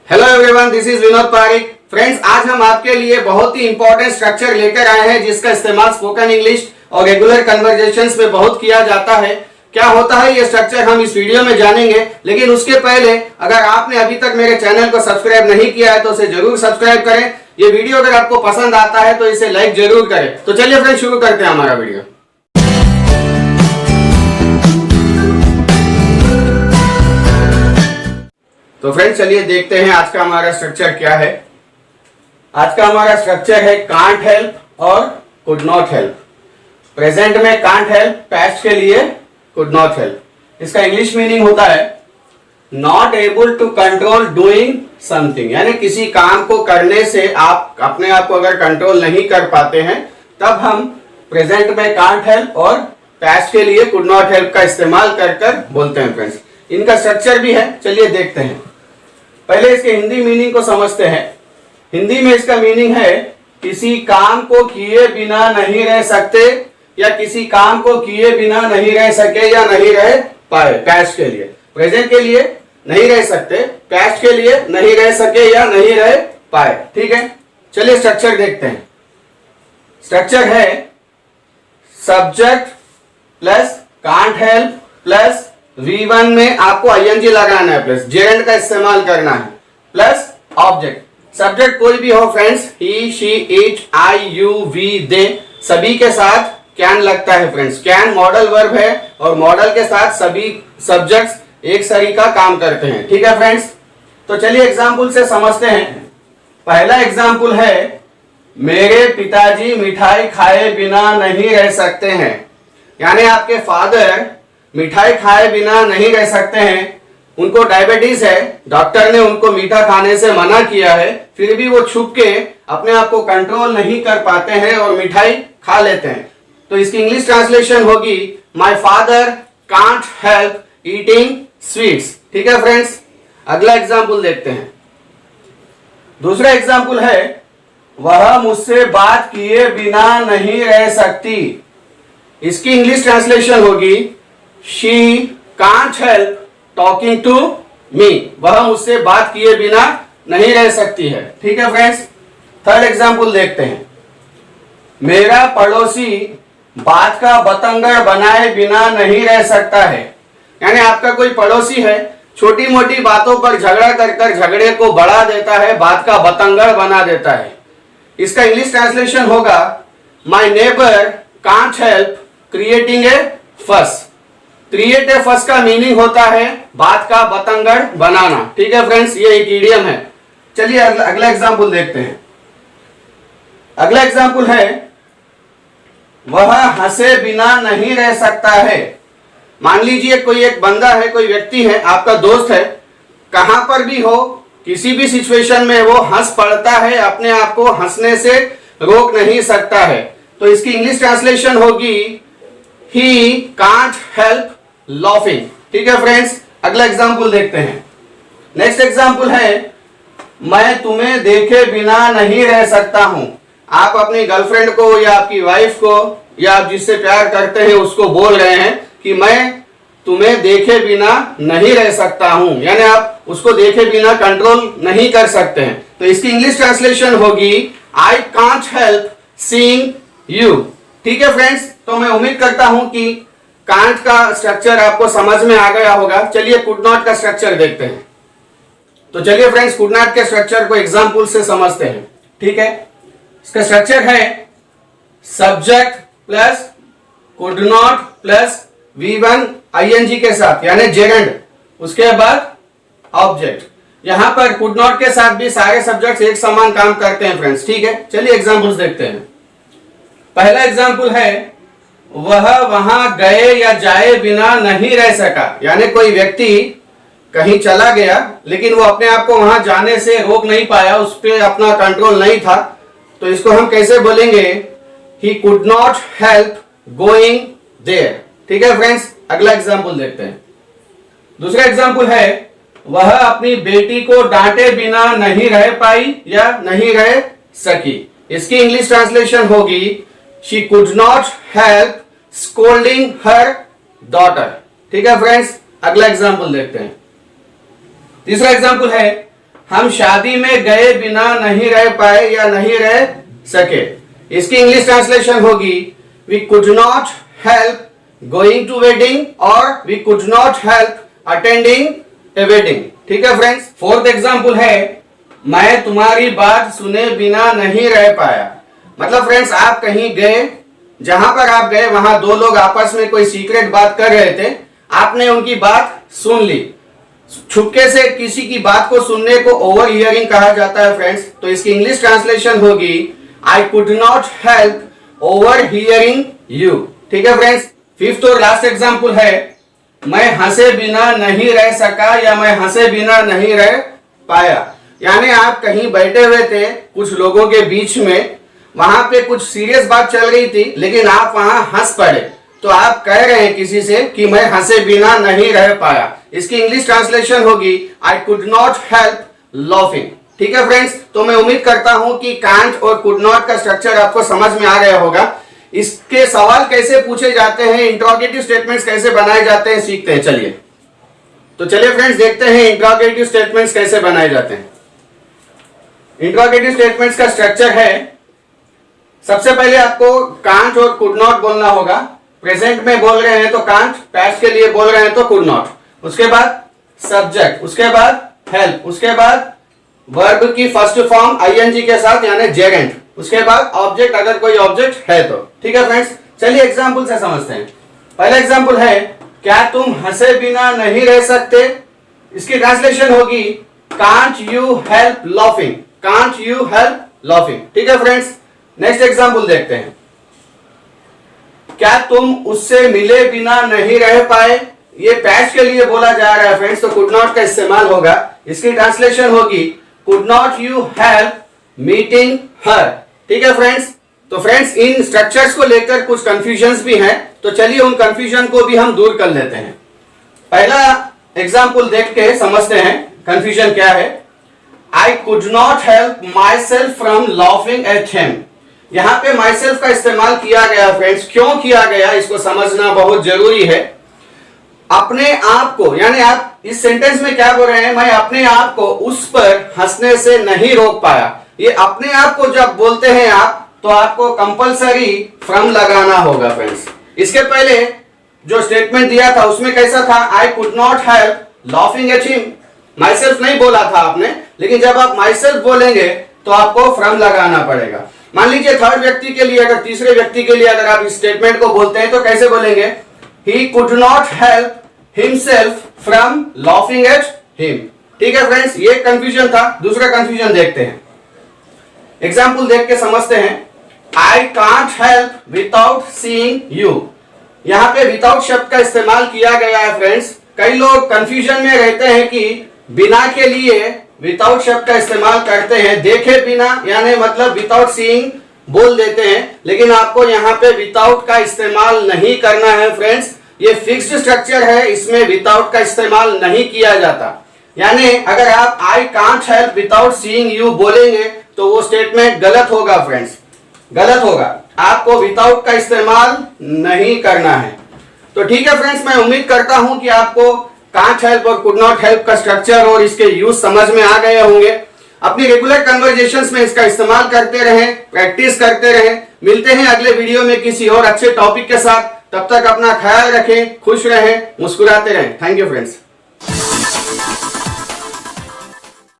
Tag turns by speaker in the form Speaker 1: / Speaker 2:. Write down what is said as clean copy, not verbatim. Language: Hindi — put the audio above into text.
Speaker 1: Hello everyone, this is Vinod Pareek. Friends, आज हम आपके लिए बहुत ही इंपॉर्टेंट स्ट्रक्चर लेकर आए हैं जिसका इस्तेमाल स्पोकन इंग्लिश और रेगुलर कन्वर्सेशंस में बहुत किया जाता है। क्या होता है ये स्ट्रक्चर हम इस वीडियो में जानेंगे, लेकिन उसके पहले अगर आपने अभी तक मेरे चैनल को सब्सक्राइब नहीं किया है तो उसे जरूर सब्सक्राइब करें। ये वीडियो अगर आपको पसंद आता है तो इसे लाइक जरूर करें। तो चलिए फ्रेंड्स, शुरू करते हैं हमारा वीडियो। तो फ्रेंड्स, चलिए देखते हैं आज का हमारा स्ट्रक्चर क्या है। आज का हमारा स्ट्रक्चर है कांट हेल्प और कुड नॉट हेल्प। प्रेजेंट में कांट हेल्प, पास्ट के लिए कुड नॉट हेल्प। इसका इंग्लिश मीनिंग होता है not able to control doing something, यानी किसी काम को करने से आप अपने आप को अगर कंट्रोल नहीं कर पाते हैं तब हम प्रेजेंट में कांट हेल्प और पास्ट के लिए कुड नॉट हेल्प का इस्तेमाल कर कर बोलते हैं। फ्रेंड्स, इनका स्ट्रक्चर भी है, चलिए देखते हैं। पहले इसके हिंदी मीनिंग को समझते हैं। हिंदी में इसका मीनिंग है किसी काम को किए बिना नहीं रह सकते या किसी काम को किए बिना नहीं रह सके या नहीं रह पाए। पास्ट के लिए, प्रेजेंट के लिए नहीं रह सकते, पास्ट के लिए नहीं रह सके या नहीं रह पाए। ठीक है, चलिए स्ट्रक्चर देखते हैं। स्ट्रक्चर है subject plus can't help plus V1 में आपको ING लगाना है, प्लस जेरेंड का इस्तेमाल करना है, प्लस ऑब्जेक्ट। सब्जेक्ट कोई भी हो friends, he she it I you we they, सभी के साथ कैन लगता है। फ्रेंड्स, कैन मॉडल वर्ब है और मॉडल के साथ सभी सब्जेक्ट्स एक सरी का काम करते हैं। ठीक है फ्रेंड्स, तो चलिए एग्जाम्पल से समझते हैं। पहला एग्जाम्पल है मेरे पिताजी मिठाई खाए बिना नहीं रह सकते हैं, यानी आपके फादर मिठाई खाए बिना नहीं रह सकते हैं। उनको डायबिटीज है, डॉक्टर ने उनको मीठा खाने से मना किया है, फिर भी वो छुप के अपने आप को कंट्रोल नहीं कर पाते हैं और मिठाई खा लेते हैं। तो इसकी इंग्लिश ट्रांसलेशन होगी my father can't help eating sweets. ठीक है फ्रेंड्स, अगला एग्जाम्पल देखते हैं। दूसरा एग्जाम्पल है वह मुझसे बात किए बिना नहीं रह सकती। इसकी इंग्लिश ट्रांसलेशन होगी She can't help talking to me। वह मुझसे बात किए बिना नहीं रह सकती है। ठीक है फ्रेंड्स, थर्ड एग्जाम्पल देखते हैं। मेरा पड़ोसी बात का बतंगड़ बनाए बिना नहीं रह सकता है, यानी आपका कोई पड़ोसी है, छोटी मोटी बातों पर झगड़ा कर झगड़े को बढ़ा देता है, बात का बतंगड़ बना देता है। इसका इंग्लिश ट्रांसलेशन होगा my neighbour can't help creating a fuss. Create ए फस का मीनिंग होता है बात का बतंगड़ बनाना। ठीक है फ्रेंड्स, ये एक इडियम है। चलिए अगला एग्जाम्पल देखते हैं। अगला एग्जाम्पल है वह हंसे बिना नहीं रह सकता है। मान लीजिए कोई एक बंदा है, कोई व्यक्ति है, आपका दोस्त है, कहां पर भी हो, किसी भी सिचुएशन में वो हंस पड़ता है, अपने आप को हंसने से रोक नहीं सकता है। तो इसकी इंग्लिश ट्रांसलेशन होगी ही कांट हेल्प लॉफिंग। ठीक है फ्रेंड्स, अगला एग्जाम्पल देखते हैं। नेक्स्ट एग्जाम्पल है मैं तुम्हें देखे बिना नहीं रह सकता हूं। आप अपनी गर्लफ्रेंड को या आपकी वाइफ को या आप जिससे प्यार करते हैं उसको बोल रहे हैं कि मैं तुम्हें देखे बिना नहीं रह सकता हूं, यानी आप उसको देखे बिना कंट्रोल नहीं कर सकते हैं। तो इसकी इंग्लिश ट्रांसलेशन होगी I can't help seeing you. ठीक है फ्रेंड्स, तो मैं उम्मीद करता हूं कि कांट का स्ट्रक्चर आपको समझ में आ गया होगा। चलिए कुड नॉट का स्ट्रक्चर देखते हैं। तो चलिए फ्रेंड्स, कुड नॉट के स्ट्रक्चर को एग्जांपल से समझते हैं। ठीक है, इसका स्ट्रक्चर है subject plus could not plus V1 ING के साथ, यानी जेरेंड, उसके बाद ऑब्जेक्ट। यहां पर कुड नॉट के साथ भी सारे सब्जेक्ट्स एक समान काम करते हैं फ्रेंड्स। ठीक है, चलिए एग्जांपल्स देखते हैं। पहला एग्जांपल है वह वहां गए या जाए बिना नहीं रह सका, यानी कोई व्यक्ति कहीं चला गया लेकिन वो अपने आप को वहां जाने से रोक नहीं पाया, उस पर अपना कंट्रोल नहीं था। तो इसको हम कैसे बोलेंगे, he could not help going there. ठीक है फ्रेंड्स, अगला एग्जाम्पल देखते हैं। दूसरा एग्जाम्पल है वह अपनी बेटी को डांटे बिना नहीं रह पाई या नहीं रह सकी। इसकी इंग्लिश ट्रांसलेशन होगी she could not help scolding her daughter. ठीक है फ्रेंड्स, अगला एग्जाम्पल देखते हैं। तीसरा एग्जाम्पल है हम शादी में गए बिना नहीं रह पाए या नहीं रह सके। इसकी इंग्लिश ट्रांसलेशन होगी we could not help going to wedding और we could not help attending a wedding. ठीक है फ्रेंड्स। फोर्थ एग्जाम्पल है मैं तुम्हारी बात सुने बिना नहीं रह पाया। मतलब फ्रेंड्स आप कहीं गए, जहां पर आप गए वहां दो लोग आपस में कोई सीक्रेट बात कर रहे थे, आपने उनकी बात सुन ली। छुपके से किसी की बात को सुनने को ओवर हियरिंग कहा जाता है फ्रेंड्स। तो इसकी इंग्लिश ट्रांसलेशन होगी I could not help over hearing you. ठीक है फ्रेंड्स। फिफ्थ और लास्ट एग्जाम्पल है मैं हंसे बिना नहीं रह सका या मैं हंसे बिना नहीं रह पाया। यानी आप कहीं बैठे हुए थे कुछ लोगों के बीच में, वहां पे कुछ सीरियस बात चल रही थी लेकिन आप वहां हंस पड़े, तो आप कह रहे हैं किसी से कि मैं हंसे बिना नहीं रह पाया। इसकी इंग्लिश ट्रांसलेशन होगी I could not help laughing. ठीक है फ्रेंड्स। तो मैं उम्मीद करता हूं कि कांट और कुड नॉट का स्ट्रक्चर आपको समझ में आ गया होगा। इसके सवाल कैसे पूछे जाते हैं, इंट्रोगेटिव स्टेटमेंट्स कैसे बनाए जाते हैं, सीखते हैं। चलिए तो चलिए फ्रेंड्स देखते हैं इंट्रोगेटिव स्टेटमेंट्स कैसे बनाए जाते हैं। इंट्रोगेटिव स्टेटमेंट्स का स्ट्रक्चर है, सबसे पहले आपको कांट और कुड नॉट बोलना होगा। प्रेजेंट में बोल रहे हैं तो कांट, पास्ट के लिए बोल रहे हैं तो कुड नॉट। उसके बाद सब्जेक्ट, उसके बाद हेल्प, उसके बाद वर्ब की फर्स्ट फॉर्म आईएनजी के साथ यानी जेरेंट, उसके बाद ऑब्जेक्ट अगर कोई ऑब्जेक्ट है तो। ठीक है फ्रेंड्स। चलिए एग्जांपल से समझते हैं। पहला एग्जांपल है क्या तुम हंसे बिना नहीं रह सकते। इसकी ट्रांसलेशन होगी can't you help laughing, can't you help laughing. ठीक है फ्रेंड्स। नेक्स्ट एग्जांपल देखते हैं। क्या तुम उससे मिले बिना नहीं रह पाए। ये पास्ट के लिए बोला जा रहा है फ्रेंड्स, तो कुड नॉट का इस्तेमाल होगा। इसकी ट्रांसलेशन होगी could not you help meeting her. ठीक है फ्रेंड्स। तो फ्रेंड्स इन स्ट्रक्चर्स को लेकर कुछ कंफ्यूजन्स भी हैं, तो चलिए उन कंफ्यूजन को भी हम दूर कर लेते हैं। पहला एग्जांपल देख के समझते हैं कंफ्यूजन क्या है। I could not help my self from laughing at him. यहां पे माई सेल्फ का इस्तेमाल किया गया फ्रेंड्स। क्यों किया गया इसको समझना बहुत जरूरी है। अपने आप को, यानी आप इस सेंटेंस में क्या बोल रहे हैं, मैं अपने आप को उस पर हंसने से नहीं रोक पाया। ये अपने आप को जब बोलते हैं आप, तो आपको कंपलसरी फ्रॉम लगाना होगा फ्रेंड्स। इसके पहले जो स्टेटमेंट दिया था उसमें कैसा था, I could not help laughing at him. My self नहीं बोला था आपने, लेकिन जब आप माई सेल्फ बोलेंगे तो आपको फ्रॉम लगाना पड़ेगा। मान लीजिए थर्ड व्यक्ति के लिए, अगर तीसरे व्यक्ति के लिए अगर आप इस स्टेटमेंट को बोलते हैं तो कैसे बोलेंगे, he could not help himself from laughing at him. ठीक है फ्रेंड्स। ये कंफ्यूजन था। दूसरा कंफ्यूजन देखते हैं। एग्जाम्पल देख के समझते हैं। I can't help without seeing you. यहां पे विदाउट शब्द का इस्तेमाल किया गया है फ्रेंड्स। कई लोग कंफ्यूजन में रहते हैं कि बिना के लिए विदाउट शब्द का इस्तेमाल करते हैं, देखे बिना यानी मतलब विदाउट सीइंग बोल देते हैं, लेकिन आपको यहाँ पे विदाउट का इस्तेमाल नहीं करना है फ्रेंड्स। ये फिक्स्ड स्ट्रक्चर है, इसमें विदाउट का इस्तेमाल नहीं किया जाता। यानी अगर आप I can't help without seeing you बोलेंगे तो वो स्टेटमेंट गलत होगा फ्रेंड्स, गलत होगा। आपको विदाउट का इस्तेमाल नहीं करना है। तो ठीक है फ्रेंड्स, मैं उम्मीद करता हूं कि आपको कांट हेल्प और कुड नॉट हेल्प का स्ट्रक्चर और इसके यूज समझ में आ गए होंगे। अपनी रेगुलर कन्वर्सेशंस में इसका इस्तेमाल करते रहें, प्रैक्टिस करते रहें। मिलते हैं अगले वीडियो में किसी और अच्छे टॉपिक के साथ। तब तक अपना ख्याल रखें, खुश रहें, मुस्कुराते रहें। Thank you friends.